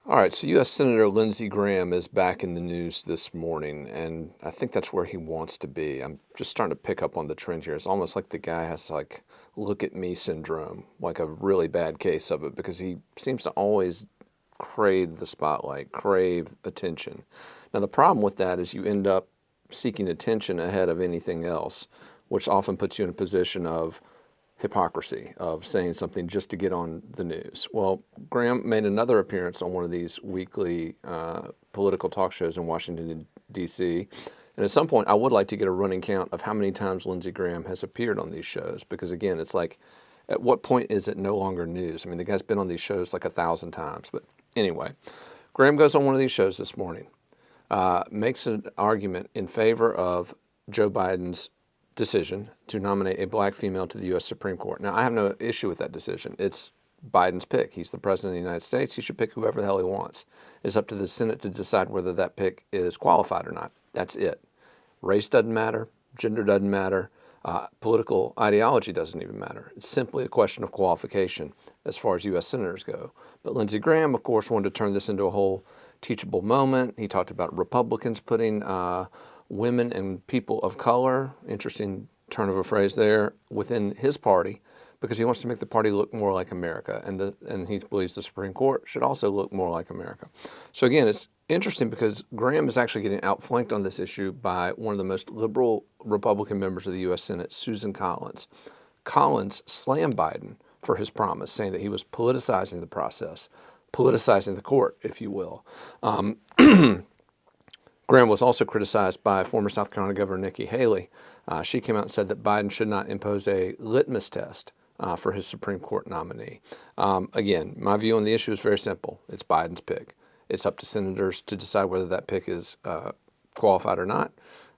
All right, so U.S. Senator Lindsey Graham is back in the news this morning, and I think that's where he wants to be. I'm just starting to pick up on the trend here. It's almost like the guy has like look at me syndrome, like a really bad case of it, because he seems to always crave the spotlight, crave attention. Now, the problem with that is you end up seeking attention ahead of anything else, which often puts you in a position of hypocrisy of saying something just to get on the news. Well, Graham made another appearance on one of these weekly political talk shows in Washington, D.C. And at some point, I would like to get a running count of how many times Lindsey Graham has appeared on these shows, because again, it's like, at what point is it no longer news? I mean, the guy's been on these shows like 1,000 times. But anyway, Graham goes on one of these shows this morning, makes an argument in favor of Joe Biden's decision to nominate a black female to the U.S. Supreme Court. Now, I have no issue with that decision. It's Biden's pick. He's the president of the United States. He should pick whoever the hell he wants. It's up to the Senate to decide whether that pick is qualified or not. That's it. Race doesn't matter. Gender doesn't matter. Political ideology doesn't even matter. It's simply a question of qualification as far as U.S. senators go. But Lindsey Graham, of course, wanted to turn this into a whole teachable moment. He talked about Republicans putting women and people of color, interesting turn of a phrase there, within his party, because he wants to make the party look more like America, and he believes the Supreme Court should also look more like America. So again, it's interesting because Graham is actually getting outflanked on this issue by one of the most liberal Republican members of the U.S. Senate, Susan Collins. Collins slammed Biden for his promise, saying that he was politicizing the process, politicizing the court, if you will. Graham was also criticized by former South Carolina Governor Nikki Haley. She came out and said that Biden should not impose a litmus test for his Supreme Court nominee. Again, my view on the issue is very simple. It's Biden's pick. It's up to senators to decide whether that pick is qualified or not,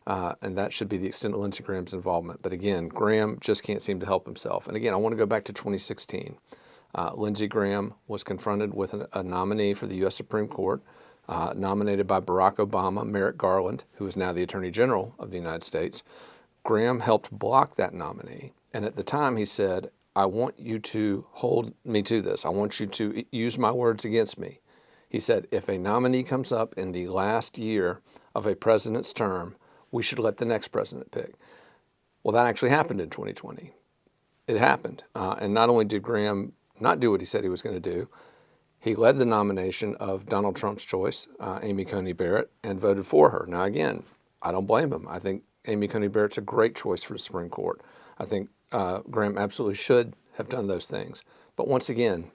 and that should be the extent of Lindsey Graham's involvement. But again, Graham just can't seem to help himself. And again, I want to go back to 2016. Lindsey Graham was confronted with a nominee for the U.S. Supreme Court, nominated by Barack Obama, Merrick Garland, who is now the Attorney General of the United States. Graham helped block that nominee. And at the time he said, I want you to hold me to this. I want you to use my words against me. He said, if a nominee comes up in the last year of a president's term, we should let the next president pick. Well, that actually happened in 2020. It happened. And not only did Graham not do what he said he was going to do, he led the nomination of Donald Trump's choice, Amy Coney Barrett, and voted for her. Now, again, I don't blame him. I think Amy Coney Barrett's a great choice for the Supreme Court. I think Graham absolutely should have done those things. But once again,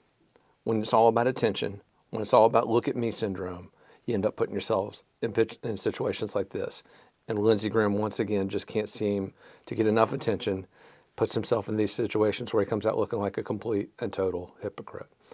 when it's all about attention, when it's all about look at me syndrome, you end up putting yourselves in situations like this. And Lindsey Graham, once again, just can't seem to get enough attention, puts himself in these situations where he comes out looking like a complete and total hypocrite.